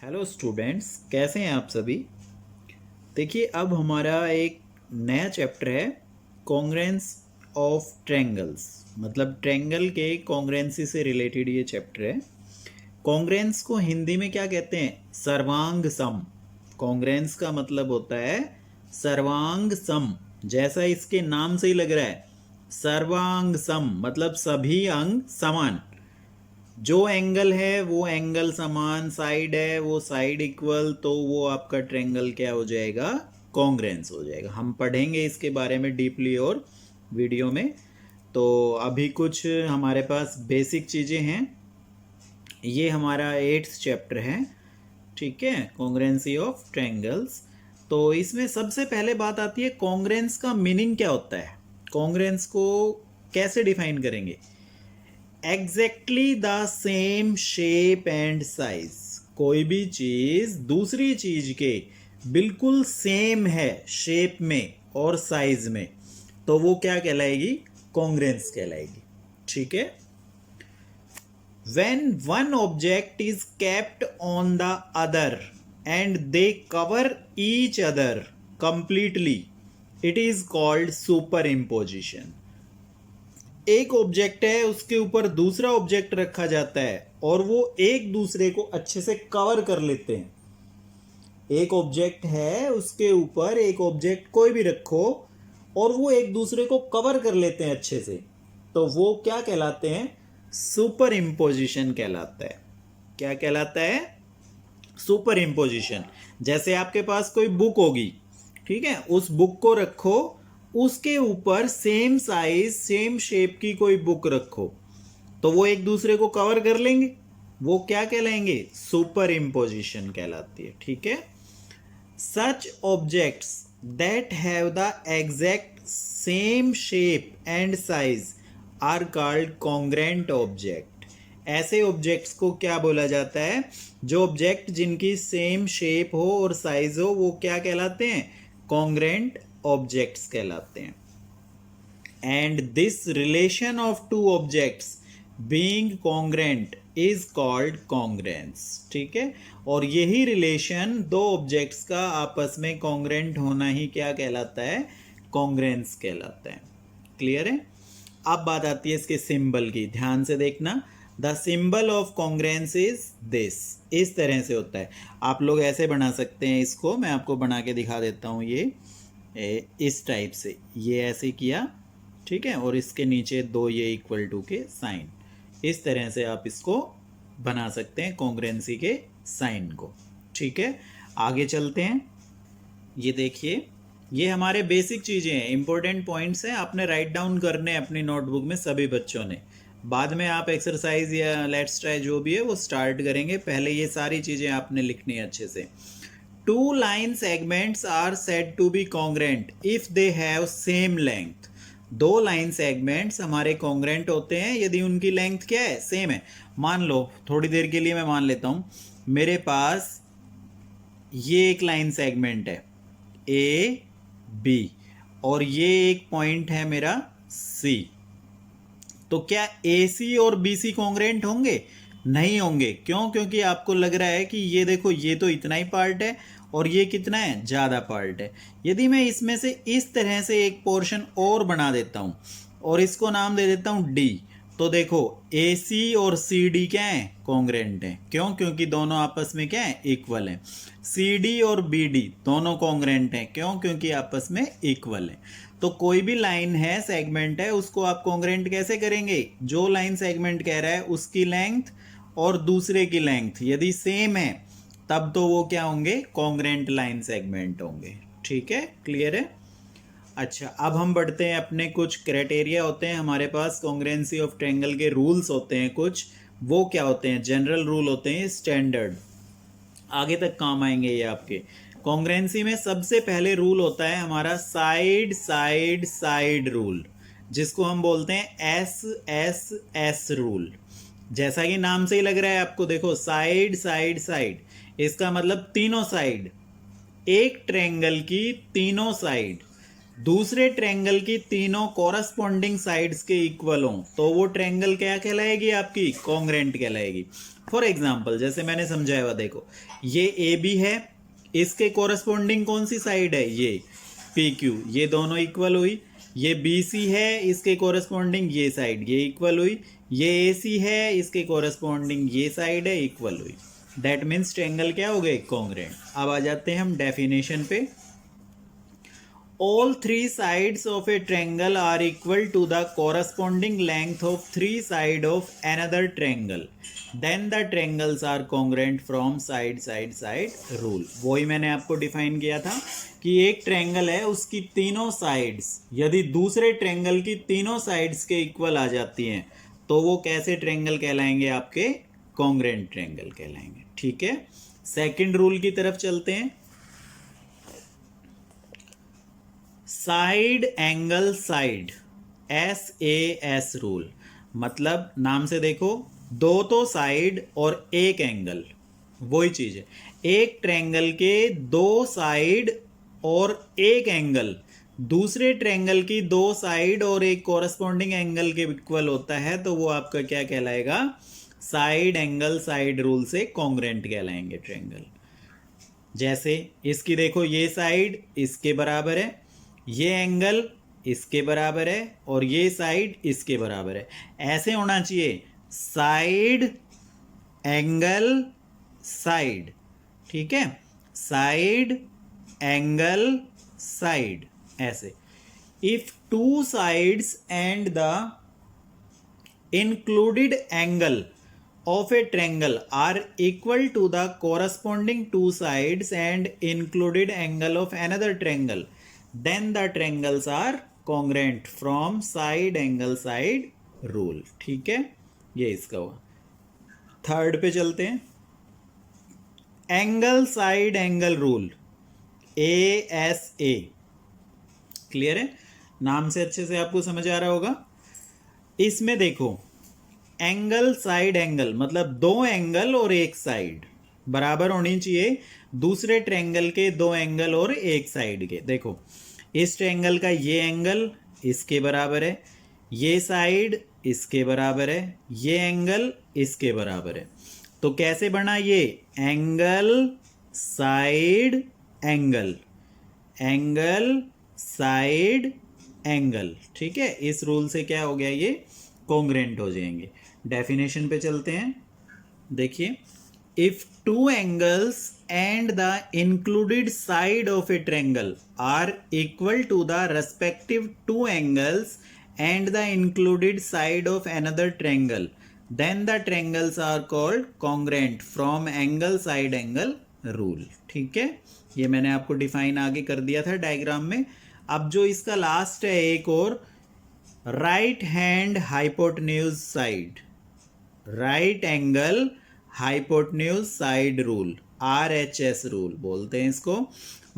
Hello students, कैसे हैं आप सभी। देखिए, अब हमारा एक नया चैप्टर है कॉन्ग्रेंस ऑफ ट्रायंगल्स। मतलब ट्रायंगल के कॉन्ग्रेंसी से रिलेटेड ये चैप्टर है। कॉन्ग्रेंस को हिंदी में क्या कहते हैं? सर्वांग सम। कॉन्ग्रेंस का मतलब होता है सर्वांग सम। जैसा इसके नाम से ही लग रहा है, सर्वांग सम मतलब सभी अंग समान। जो एंगल है वो एंगल समान, साइड है वो साइड इक्वल, तो वो आपका ट्रायंगल क्या हो जाएगा? कॉन्ग्रेंस हो जाएगा। हम पढ़ेंगे इसके बारे में डीपली और वीडियो में। तो अभी कुछ हमारे पास बेसिक चीज़ें हैं। ये हमारा 8th चैप्टर है, ठीक है, कॉन्ग्रेंसी ऑफ ट्रायंगल्स। तो इसमें सबसे पहले बात आती है कॉन्ग्रेंस का मीनिंग क्या होता है। कॉन्ग्रेंस को कैसे डिफाइन करेंगे? Exactly the same shape and size. कोई भी चीज दूसरी चीज के बिल्कुल सेम है शेप में और साइज में, तो वो क्या कहलाएगी? कॉन्ग्रेंस कहलाएगी, ठीक है। when one object is kept on the other and they cover each other completely, it is called superimposition। एक ऑब्जेक्ट है, उसके ऊपर दूसरा ऑब्जेक्ट रखा जाता है और वो एक दूसरे को अच्छे से कवर कर लेते हैं। एक ऑब्जेक्ट है, उसके ऊपर एक ऑब्जेक्ट कोई भी रखो और वो एक दूसरे को कवर कर लेते हैं अच्छे से, तो वो क्या कहलाते हैं? सुपर इम्पोजिशन कहलाता है। क्या कहलाता है? Super imposition. जैसे आपके पास कोई बुक होगी, ठीक है, उस बुक को रखो, उसके ऊपर सेम साइज सेम शेप की कोई बुक रखो, तो वो एक दूसरे को कवर कर लेंगे। वो क्या कहलाएंगे? सुपर इम्पोजिशन कहलाती है, ठीक है। Such objects that have the exact same shape and size are called congruent object. ऐसे ऑब्जेक्ट्स को क्या बोला जाता है? जो ऑब्जेक्ट जिनकी सेम शेप हो और साइज हो, वो क्या कहलाते हैं? कॉन्ग्रेंट ऑब्जेक्ट्स कहलाते हैं। And this relation of two objects being congruent is called congruence, ठीक है। और यही रिलेशन दो ऑब्जेक्ट्स का आपस में कॉन्ग्रेंट होना ही क्या कहलाता है? कॉन्ग्रेंस कहलाता है। क्लियर है? अब बात आती है इसके सिंबल की, ध्यान से देखना। The symbol of congruence is this. इस तरह से होता है। आप लोग ऐसे बना सकते हैं इसको, मैं आपको बना के दिखा देता हूँ। ये इस टाइप से, ये ऐसे किया, ठीक है, और इसके नीचे दो ये इक्वल टू के साइन। इस तरह से आप इसको बना सकते हैं, कॉन्ग्रेंसी के साइन को, ठीक है। आगे चलते हैं। ये देखिए, ये हमारे बेसिक चीज़ें हैं, इंपॉर्टेंट पॉइंट्स हैं, आपने राइट डाउन करने अपनी नोटबुक में सभी बच्चों ने। बाद में आप एक्सरसाइज या लेट्स ट्राई जो भी है वो स्टार्ट करेंगे, पहले ये सारी चीज़ें आपने लिखनी है अच्छे से। Two line segments are said to be congruent if they have same length. दो लाइन सेगमेंट्स हमारे कॉन्ग्रेंट होते हैं यदि उनकी लेंथ क्या है? सेम है। मान लो, थोड़ी देर के लिए मैं मान लेता हूँ, मेरे पास ये एक लाइन सेगमेंट है ए बी और ये एक पॉइंट है मेरा सी, तो क्या ए सी और बी सी कॉन्ग्रेंट होंगे? नहीं होंगे। क्यों? क्योंकि आपको लग रहा है कि ये देखो, ये तो इतना ही पार्ट है और ये कितना है? ज़्यादा पार्ट है। यदि मैं इसमें से इस तरह से एक पोर्शन और बना देता हूँ और इसको नाम दे देता हूँ डी, तो देखो ए सी और सी डी क्या है? कॉन्ग्रेंट है। क्यों? क्योंकि दोनों आपस में क्या है? इक्वल है। सी डी और बी डी दोनों कॉन्ग्रेंट हैं। क्यों? क्योंकि आपस में इक्वल है। तो कोई भी लाइन है, सेगमेंट है, उसको आप कॉन्ग्रेंट कैसे करेंगे? जो लाइन सेगमेंट कह रहा है उसकी लेंथ और दूसरे की लेंथ यदि सेम है, तब तो वो क्या होंगे? कॉन्ग्रेंट लाइन सेगमेंट होंगे, ठीक है। क्लियर है? अच्छा, अब हम बढ़ते हैं अपने कुछ क्राइटेरिया होते हैं हमारे पास, कॉन्ग्रेंसी ऑफ ट्रायंगल के रूल्स होते हैं कुछ। वो क्या होते हैं? जनरल रूल होते हैं, स्टैंडर्ड, आगे तक काम आएंगे ये आपके। कॉन्ग्रेंसी में सबसे पहले रूल होता है हमारा साइड साइड साइड रूल, जिसको हम बोलते हैं एस एस एस रूल। जैसा कि नाम से ही लग रहा है आपको, देखो साइड साइड साइड, इसका मतलब तीनों साइड। एक ट्रायंगल की तीनों साइड दूसरे ट्रायंगल की तीनों कॉरस्पॉन्डिंग साइड्स के इक्वल हों, तो वो ट्रायंगल क्या कहलाएगी? आपकी कॉन्ग्रेंट कहलाएगी। फॉर एग्जाम्पल जैसे मैंने समझाया हुआ, देखो ये ए बी है, इसके कोरस्पॉन्डिंग कौन सी साइड है, ये पी क्यू, ये दोनों इक्वल हुई। ये बी सी है, इसके कोरस्पॉन्डिंग ये साइड, ये इक्वल हुई। ये ए सी है, इसके कोरस्पॉन्डिंग ये साइड है, इक्वल हुई। दैट मीन्स ट्रायंगल क्या हो गए, कॉन्ग्रुएंट। अब आ जाते हैं हम डेफिनेशन पे। All three sides of a triangle are equal to the corresponding length of three sides of another triangle. Then the triangles are congruent from side rule. वही मैंने आपको डिफाइन किया था कि एक ट्रायंगल है, उसकी तीनों साइड्स यदि दूसरे ट्रायंगल की तीनों साइड्स के इक्वल आ जाती हैं तो वो कैसे ट्रायंगल कहलाएंगे, आपके कॉन्ग्रुएंट ट्रायंगल कहलाएंगे। ठीक है, सेकंड रूल की तरफ चलते हैं। Side angle side, SAS rule, मतलब नाम से देखो, दो तो साइड और एक एंगल, वही चीज है। एक ट्रायंगल के दो साइड और एक एंगल दूसरे ट्रायंगल की दो साइड और एक कॉरस्पॉन्डिंग एंगल के इक्वल होता है तो वो आपका क्या कहलाएगा, साइड एंगल साइड रूल से कॉन्ग्रुएंट कहलाएंगे ट्रायंगल। जैसे इसकी देखो, ये साइड इसके बराबर है, ये एंगल इसके बराबर है और ये साइड इसके बराबर है। ऐसे होना चाहिए, साइड एंगल साइड। ठीक है, साइड एंगल साइड, ऐसे। If two sides and the included angle of a triangle are equal to the corresponding two sides and included angle of another triangle, then the triangles are congruent from side angle side rule. ठीक है, ये इसका हुआ। Third पे चलते हैं, angle side angle rule, ASA। Clear है, नाम से अच्छे से आपको समझ आ रहा होगा। इसमें देखो, एंगल साइड एंगल मतलब दो एंगल और एक साइड बराबर होनी चाहिए दूसरे ट्रायंगल के दो एंगल और एक साइड के। देखो, इस ट्रायंगल का ये एंगल इसके बराबर है, ये साइड इसके बराबर है, ये एंगल इसके बराबर है। तो कैसे बना ये, angle side angle, angle side angle. ठीक है, इस रूल से क्या हो गया, ये कॉन्ग्रुएंट हो जाएंगे। डेफिनेशन पे चलते हैं। देखिए, if two angles and the included side of a triangle are equal to the respective two angles and the included side of another triangle, then the triangles are called congruent from angle side angle rule. ठीक है, ये मैंने आपको define आगे कर दिया था diagram में। अब जो इसका लास्ट है एक और, right hand hypotenuse side, right angle hypotenuse side rule, RHS rule बोलते हैं इसको।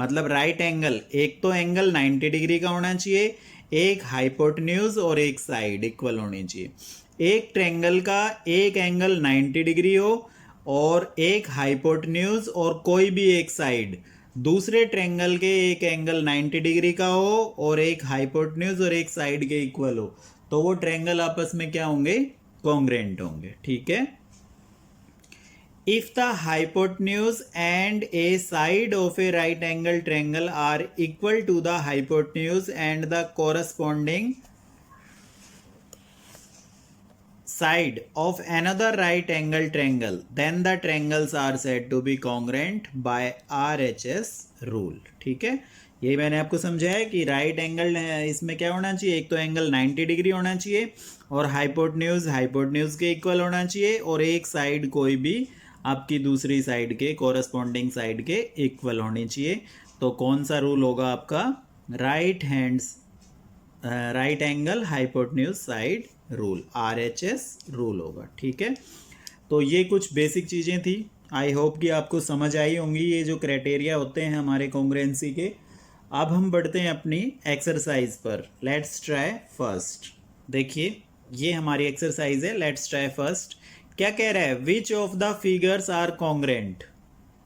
मतलब राइट एंगल, एक तो एंगल 90 डिग्री का होना चाहिए, एक हाइपोटेन्यूज और एक साइड इक्वल होनी चाहिए। एक ट्रायंगल का एक एंगल 90 डिग्री हो और एक हाइपोटेन्यूज और कोई भी एक साइड दूसरे ट्रायंगल के एक एंगल 90 डिग्री का हो और एक हाइपोटेन्यूज और एक साइड के इक्वल हो, तो वो ट्रायंगल आपस में क्या होंगे, कॉन्ग्रुएंट होंगे। ठीक है, if the hypotenuse and a side of a right angle triangle are equal to the hypotenuse and the corresponding side of another right angle triangle, then the triangles are said to be congruent by RHS rule. ठीक है, यही मैंने आपको समझाया है कि right angle इसमें क्या होना चाहिए, एक तो एंगल 90 डिग्री होना चाहिए और हाइपोटेन्यूज के इक्वल होना चाहिए और एक साइड कोई भी आपकी दूसरी साइड के कोरस्पॉन्डिंग साइड के इक्वल होनी चाहिए। तो कौन सा रूल होगा आपका, right angle hypotenuse side rule, RHS rule होगा। ठीक है, तो ये कुछ बेसिक चीज़ें थी। आई होप कि आपको समझ आई होंगी ये जो क्राइटेरिया होते हैं हमारे कॉन्ग्रुएंसी के। अब हम बढ़ते हैं अपनी एक्सरसाइज पर। Let's try first. देखिए, ये हमारी एक्सरसाइज है, लेट्स ट्राई फर्स्ट। क्या कह रहा है, which of the figures are congruent,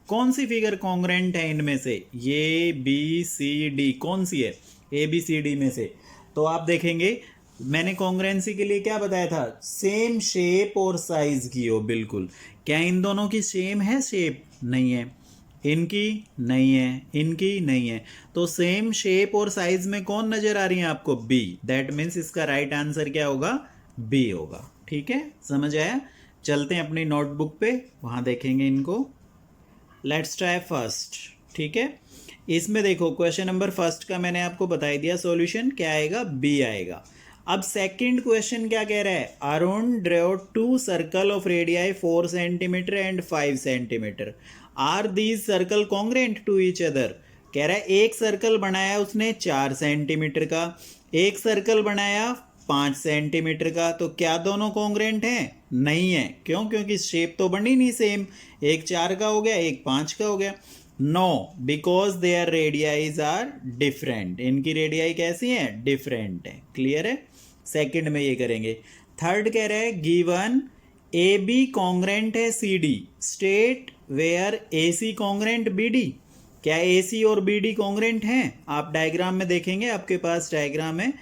कौन सी फिगर कॉन्ग्रुएंट है इनमें से, ये BCD कौन सी है, ABCD में से। तो आप देखेंगे मैंने कॉन्ग्रुएंसी के लिए क्या बताया था, सेम शेप और साइज की हो। बिल्कुल, क्या इन दोनों की सेम है शेप? नहीं है। इनकी नहीं है, इनकी नहीं है। तो सेम शेप और साइज में कौन नजर आ रही है आपको? बी। दैट मीन्स इसका राइट आंसर क्या होगा? बी होगा। ठीक है, समझ आया? चलते हैं अपनी नोटबुक पे, वहां देखेंगे इनको। Let's try first. ठीक है, इसमें देखो क्वेश्चन नंबर फर्स्ट का मैंने आपको बता दिया सॉल्यूशन क्या आएगा, बी आएगा। अब सेकंड क्वेश्चन क्या कह रहा है, Arun draw two circle of radii 4 centimetre and 5 centimetre, are these circle congruent to each other. कह रहा है एक सर्कल बनाया उसने 4 सेंटीमीटर का, एक सर्कल बनाया 5 सेंटीमीटर का, तो क्या दोनों कॉन्ग्रुएंट हैं? नहीं है। क्यों? क्योंकि शेप तो बनी नहीं सेम, एक 4 का हो गया, एक 5 का हो गया। No, because their radii are different. इनकी रेडियाई कैसी है? डिफरेंट है। क्लियर है? सेकंड में ये करेंगे। थर्ड कह रहा है गिवन ए बी कॉन्ग्रेंट है C D, state whether A C congruent B D. क्या ए सी और बी डी कॉन्ग्रेंट हैं? आप डायग्राम में देखेंगे, आपके पास डायग्राम है,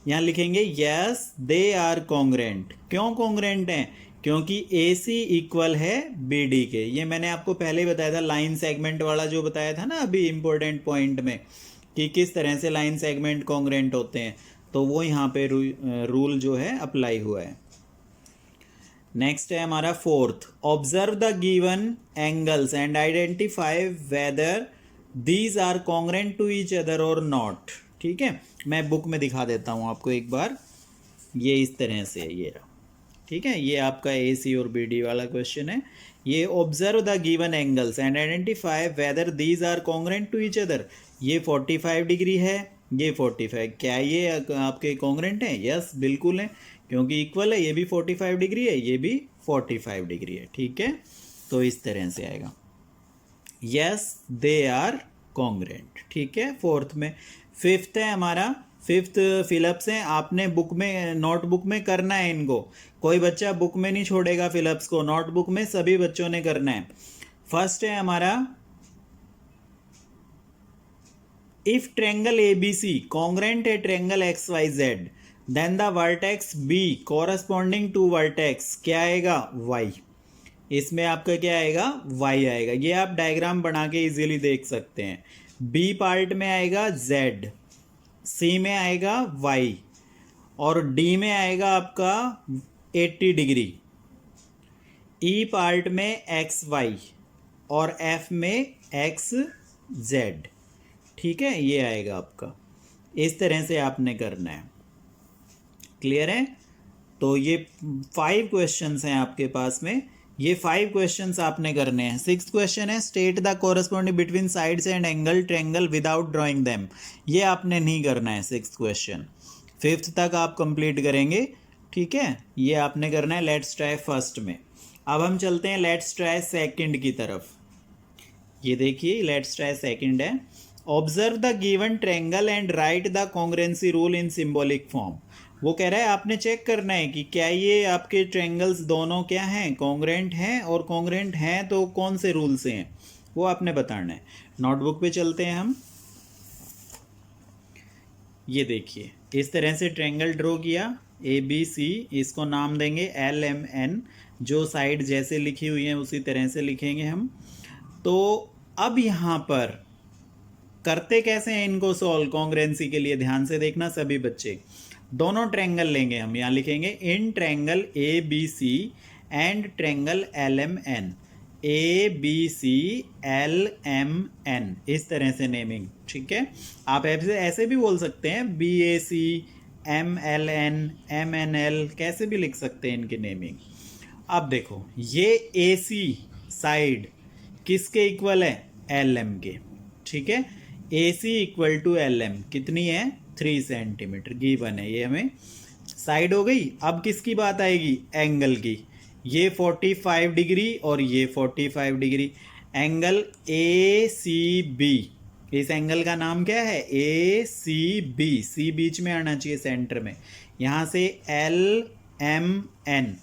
यहाँ लिखेंगे यस दे आर कॉन्ग्रेंट। क्यों कॉन्ग्रेंट हैं? क्योंकि ए सी इक्वल है बी डी के। ये मैंने आपको पहले ही बताया था, लाइन सेगमेंट वाला जो बताया था ना अभी इंपॉर्टेंट पॉइंट में, कि किस तरह से लाइन सेगमेंट कॉन्ग्रेंट होते हैं, तो वो यहाँ पे रूल जो है अप्लाई हुआ है। नेक्स्ट है हमारा fourth, observe the given angles and identify whether these are congruent to each other और नॉट। ठीक है, मैं बुक में दिखा देता हूँ आपको एक बार, ये इस तरह से है, ये रहा। ठीक है, ये आपका ए सी और बी डी वाला क्वेश्चन है। ये observe the given angles and identify whether these are congruent to each other. ये 45 डिग्री है, ये 45, क्या ये आपके कॉन्ग्रेंट हैं? यस, बिल्कुल है, क्योंकि इक्वल है। ये भी 45 डिग्री है, ये भी 45 डिग्री है। ठीक है, तो इस तरह से आएगा, यस दे आर कॉन्ग्रेंट। ठीक है, फोर्थ में। फिफ्थ है हमारा, फिफ्थ फिलअप्स हैं, आपने बुक में, नोटबुक में करना है इनको। कोई बच्चा बुक में नहीं छोड़ेगा फिलअप्स को, नोटबुक में सभी बच्चों ने करना है। फर्स्ट है हमारा, इफ ट्रायंगल एबीसी कॉन्ग्रेंट है triangle X Y Z, then the vertex B corresponding to vertex क्या आएगा? वाई। इसमें आपका क्या आएगा? वाई आएगा। ये आप डायग्राम बना के इजीली देख सकते हैं। बी पार्ट में आएगा जेड, सी में आएगा वाई, और डी में आएगा आपका 80 डिग्री, ई पार्ट में एक्स वाई, और एफ में एक्स जेड। ठीक है, ये आएगा आपका, इस तरह से आपने करना है। क्लियर है? तो ये 5 क्वेश्चंस हैं आपके पास में, ये 5 क्वेश्चंस आपने करने हैं। 6th क्वेश्चन है, state the corresponding between sides and angle triangle without drawing them. ये आपने नहीं करना है 6th क्वेश्चन, 5th तक आप कंप्लीट करेंगे। ठीक है, ये आपने करना है लेट्स ट्राई फर्स्ट में। अब हम चलते हैं लेट्स ट्राई सेकंड की तरफ। ये देखिए लेट्स ट्राई सेकंड है, observe the given triangle and right the congruency rule in symbolic form. वो कह रहा है आपने चेक करना है कि क्या ये आपके ट्रायंगल्स दोनों क्या हैं, कॉन्ग्रुएंट हैं, और कॉन्ग्रुएंट हैं तो कौन से रूल से हैं, वो आपने बताना है। नोटबुक पे चलते हैं हम। ये देखिए इस तरह से ट्रायंगल ड्रॉ किया, ए बी सी, इसको नाम देंगे एल एम एन, जो साइड जैसे लिखी हुई है उसी तरह से लिखेंगे हम। तो अब यहाँ पर करते कैसे हैं इनको सॉल्व कॉन्ग्रुएंसी के लिए, ध्यान से देखना सभी बच्चे। दोनों ट्रायंगल लेंगे हम, यहाँ लिखेंगे in triangle A B C and triangle L M N, A B C L M N, इस तरह से नेमिंग। ठीक है, आप ऐसे भी बोल सकते हैं, B A C M L N M N L, कैसे भी लिख सकते हैं इनकी नेमिंग। अब देखो ये ए सी साइड किसके इक्वल है? एल एम के। ठीक है, ए C equal to L M कितनी है? 3 सेंटीमीटर गिवन है, ये हमें साइड हो गई। अब किसकी बात आएगी? एंगल की। ये 45 डिग्री और ये 45 degree, angle A C B, इस एंगल का नाम क्या है? ए सी बी, सी बीच में आना चाहिए सेंटर में। यहाँ से एल एम एन,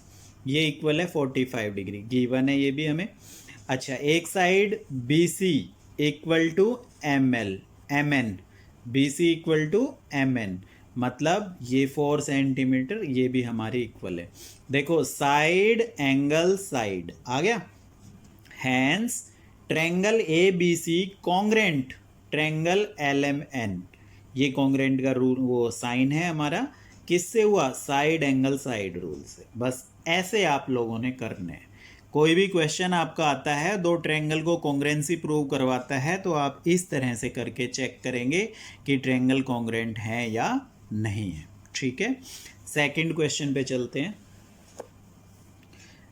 ये इक्वल है 45 डिग्री, गिवन है ये भी हमें। अच्छा, एक side B C equal to M L M N, B C equal to M N, मतलब ये 4 सेंटीमीटर, ये भी हमारे इक्वल है। देखो साइड एंगल साइड आ गया। Hence triangle A B C congruent triangle L M N, ये कॉन्ग्रेंट का रूल वो साइन है हमारा, किससे हुआ? साइड एंगल साइड रूल से। बस ऐसे आप लोगों ने करने हैं। कोई भी क्वेश्चन आपका आता है, दो ट्रेंगल को कॉन्ग्रेंसी प्रूव करवाता है, तो आप इस तरह से करके चेक करेंगे कि ट्रेंगल कॉन्ग्रेंट है या नहीं है। ठीक है, सेकंड क्वेश्चन पे चलते हैं।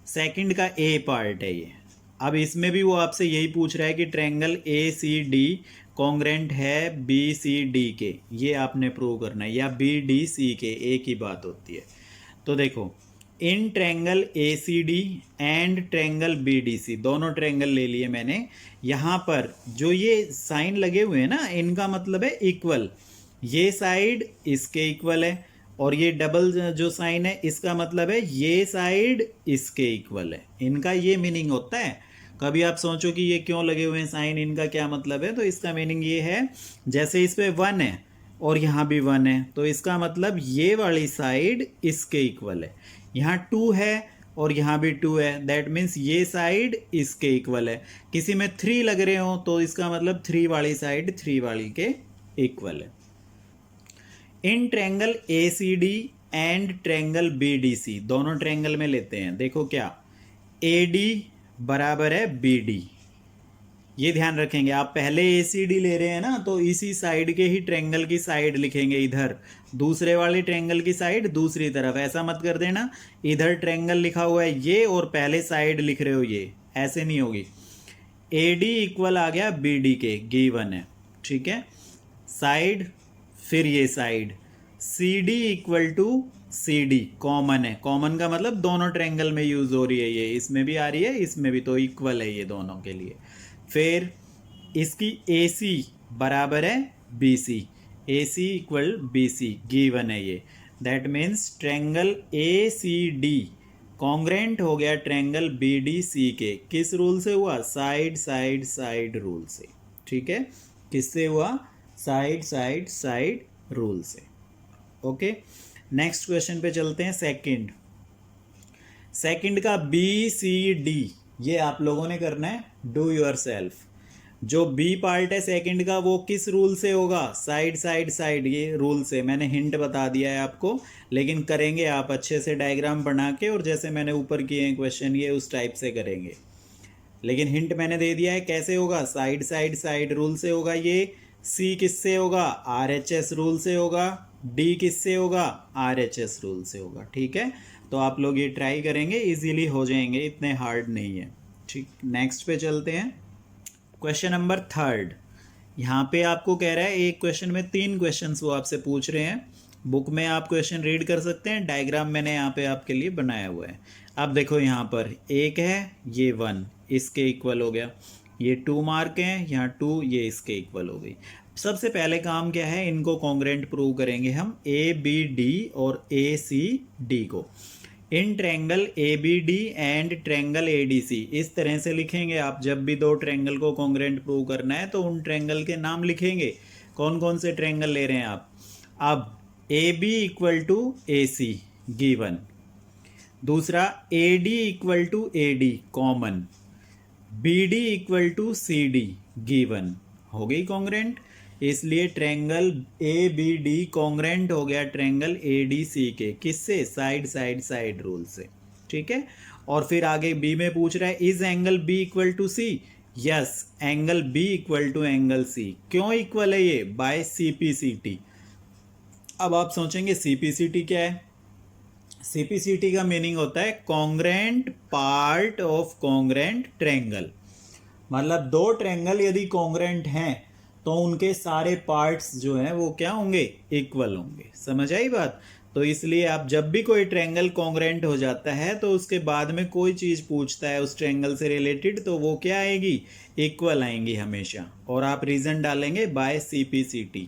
सेकंड का ए पार्ट है ये। अब इसमें भी वो आपसे यही पूछ रहा है कि triangle A C D congruent है बी सी डी के, ये आपने प्रूव करना है, या बी डी सी के, एक ही बात होती है। तो देखो in triangle A C D and triangle B D C, दोनों ट्रेंगल ले लिए मैंने। यहाँ पर जो ये साइन लगे हुए हैं ना, इनका मतलब है इक्वल, ये साइड इसके इक्वल है, और ये डबल जो साइन है इसका मतलब है ये साइड इसके इक्वल है। इनका ये मीनिंग होता है। कभी आप सोचो कि ये क्यों लगे हुए हैं साइन, इनका क्या मतलब है, तो इसका मीनिंग ये है, जैसे इस पे 1 है और यहाँ भी 1 है, तो इसका मतलब ये वाली साइड इसके इक्वल है। यहाँ 2 है और यहाँ भी 2 है, दैट मीन्स ये साइड इसके इक्वल है। किसी में 3 लग रहे हो तो इसका मतलब 3 वाली साइड 3 वाली के इक्वल है। In triangle A C D and triangle B D C, दोनों ट्रेंगल में लेते हैं। देखो क्या, ए डी बराबर है बी डी, ये ध्यान रखेंगे। आप पहले ए सी डी ले रहे हैं ना, तो इसी साइड के ही ट्रेंगल की साइड लिखेंगे इधर, दूसरे वाले ट्रेंगल की साइड दूसरी तरफ। ऐसा मत कर देना इधर ट्रेंगल लिखा हुआ है ये और पहले साइड लिख रहे हो ये, ऐसे नहीं होगी। ए डी इक्वल आ गया बी डी के, गिवन है, ठीक है। साइड, फिर ये side, C D equal to C D, common है। कॉमन का मतलब दोनों ट्रेंगल में यूज हो रही है, ये इसमें भी आ रही है इसमें भी, तो इक्वल है ये दोनों के लिए। फिर इसकी ए सी बराबर है B C, A C equal B C, given है ये। That means triangle A C D congruent हो गया ट्रेंगल बी डी सी के। किस रूल से हुआ? साइड साइड साइड रूल से, ठीक है। किससे हुआ? साइड साइड साइड रूल से। ओके, नेक्स्ट क्वेश्चन पे चलते हैं। सेकंड का बी सी डी, ये आप लोगों ने करना है डू योर सेल्फ। जो बी पार्ट है सेकंड का, वो किस रूल से होगा? साइड साइड साइड, ये रूल से। मैंने हिंट बता दिया है आपको, लेकिन करेंगे आप अच्छे से डायग्राम बना के, और जैसे मैंने ऊपर किए हैं क्वेश्चन ये उस टाइप से करेंगे। लेकिन हिंट मैंने दे दिया है कैसे होगा, साइड साइड साइड रूल से होगा ये। सी किससे होगा? RHS रूल से होगा। डी किससे होगा? RHS रूल से होगा, ठीक है। तो आप लोग ये ट्राई करेंगे, इजीली हो जाएंगे, इतने हार्ड नहीं है, ठीक। नेक्स्ट पे चलते हैं। Question number 3। यहाँ पे आपको कह रहा है एक क्वेश्चन में 3 क्वेश्चंस वो आपसे पूछ रहे हैं। बुक में आप क्वेश्चन रीड कर सकते हैं, डायग्राम मैंने यहाँ पे आपके लिए बनाया हुआ है। अब देखो यहाँ पर एक है, ये 1 इसके इक्वल हो गया, ये 2 मार्क हैं, यहाँ 2, ये इसके इक्वल हो गई। सबसे पहले काम क्या है, इनको कॉन्ग्रेंट प्रूव करेंगे हम, ए बी डी और ए सी डी को। In triangle A B D and triangle A D C, इस तरह से लिखेंगे आप। जब भी दो ट्रेंगल को कॉन्ग्रेंट प्रूव करना है तो उन ट्रेंगल के नाम लिखेंगे, कौन कौन से ट्रेंगल ले रहे हैं आप। अब A B equal to A C, given. दूसरा A D equal to A D, common. B D equal to C D, given. हो गई कॉन्ग्रेंट, इसलिए triangle A B D congruent हो गया ट्रेंगल ए डी सी के। किससे? साइड साइड साइड रूल से, ठीक है। और फिर आगे बी में पूछ रहा है is angle B equal to C. Yes, angle B equal to angle C. क्यों इक्वल है ये? By CPCT। अब आप सोचेंगे CPCT क्या है? CPCT का मीनिंग होता है congruent part of congruent triangle. मतलब दो ट्रेंगल यदि कॉन्ग्रेंट हैं तो उनके सारे पार्ट्स जो हैं वो क्या होंगे? इक्वल होंगे। समझ आई बात? तो इसलिए आप जब भी कोई ट्रेंगल कॉन्ग्रेंट हो जाता है तो उसके बाद में कोई चीज़ पूछता है उस ट्रेंगल से रिलेटेड, तो वो क्या आएगी? इक्वल आएंगी हमेशा। और आप रीज़न डालेंगे by CPCT,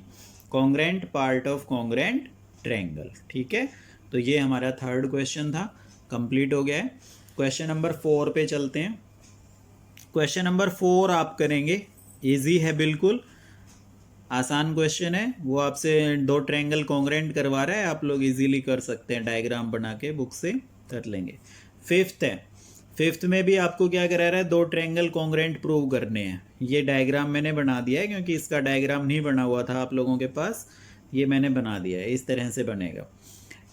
congruent part of congruent triangle, ठीक है। तो ये हमारा 3rd क्वेश्चन था, कंप्लीट हो गया है। क्वेश्चन नंबर 4 पे चलते हैं। क्वेश्चन नंबर 4 आप करेंगे, इजी है बिल्कुल। आसान क्वेश्चन है, वो आपसे दो ट्रायंगल कॉन्ग्रेंट करवा रहा है, आप लोग इजीली कर सकते हैं, डायग्राम बना के बुक से कर लेंगे। फिफ्थ है, फिफ्थ में भी आपको क्या करा रहा है, दो ट्रायंगल कॉन्ग्रेंट प्रूव करने हैं। ये डायग्राम मैंने बना दिया है क्योंकि इसका डायग्राम नहीं बना हुआ था आप लोगों के पास, ये मैंने बना दिया है, इस तरह से बनेगा।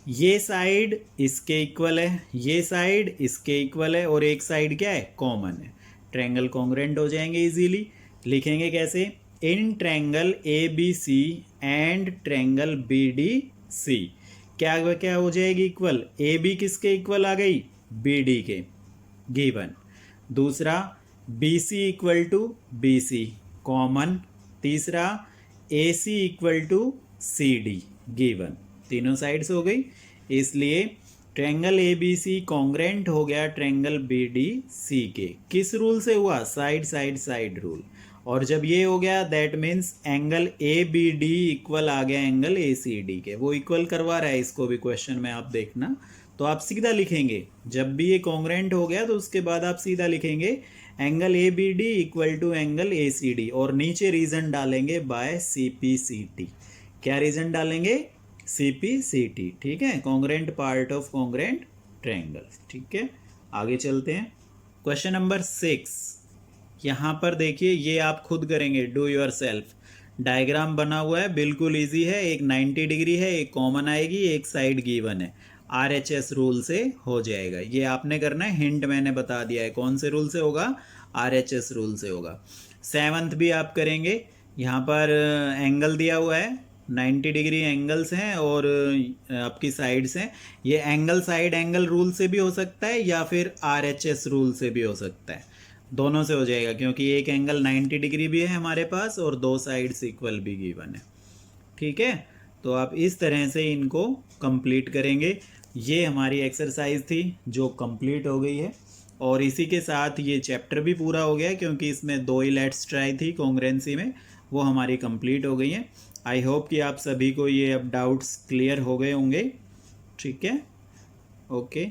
ये साइड इसके इक्वल है, ये साइड इसके इक्वल है, और एक साइड क्या है, कॉमन है, ट्रायंगल कॉन्ग्रेंट हो जाएंगे इजीली। लिखेंगे कैसे, in triangle A B C and triangle B D C क्या क्या हो जाएगी, इक्वल। ए बी किसके इक्वल आ गई, बी डी के, गिवन। दूसरा B C equal to B C, common. तीसरा A C equal to C D, given. तीनों साइड्स हो गई, इसलिए triangle A B C congruent हो गया ट्रायंगल बी डी सी के। किस रूल से हुआ, साइड साइड साइड रूल। और जब ये हो गया that means angle A B D equal आ गया एंगल ए सी डी के, वो इक्वल करवा रहा है इसको भी क्वेश्चन में, आप देखना। तो आप सीधा लिखेंगे, जब भी ये कॉन्ग्रेंट हो गया तो उसके बाद आप सीधा लिखेंगे angle A B D equal to angle A C D, और नीचे रीजन डालेंगे by C P C T. क्या रीजन डालेंगे, सी पी सी टी, ठीक है, congruent part of congruent triangle. ठीक है, आगे चलते हैं। क्वेश्चन नंबर 6, यहाँ पर देखिए, ये आप खुद करेंगे, डू योर सेल्फ। डायग्राम बना हुआ है, बिल्कुल इजी है, एक 90 डिग्री है, एक कॉमन आएगी, एक साइड गिवन है, RHS रूल से हो जाएगा। ये आपने करना है, हिंट मैंने बता दिया है, कौन से रूल से होगा, RHS रूल से होगा। 7th भी आप करेंगे, यहाँ पर एंगल दिया हुआ है, 90 डिग्री एंगल्स हैं और आपकी साइड्स हैं। ये एंगल साइड एंगल रूल से भी हो सकता है या फिर RHS रूल से भी हो सकता है, दोनों से हो जाएगा, क्योंकि एक एंगल 90 डिग्री भी है हमारे पास और दो साइड्स इक्वल भी गिवन है। ठीक है, तो आप इस तरह से इनको कंप्लीट करेंगे। ये हमारी एक्सरसाइज थी जो कंप्लीट हो गई है, और इसी के साथ ये चैप्टर भी पूरा हो गया, क्योंकि इसमें 2 ही लेट्स ट्राई थी कॉन्ग्रेंसी में, वो हमारी कंप्लीट हो गई हैं। आई होप कि आप सभी को ये अब डाउट्स क्लियर हो गए होंगे। ठीक है, ओके।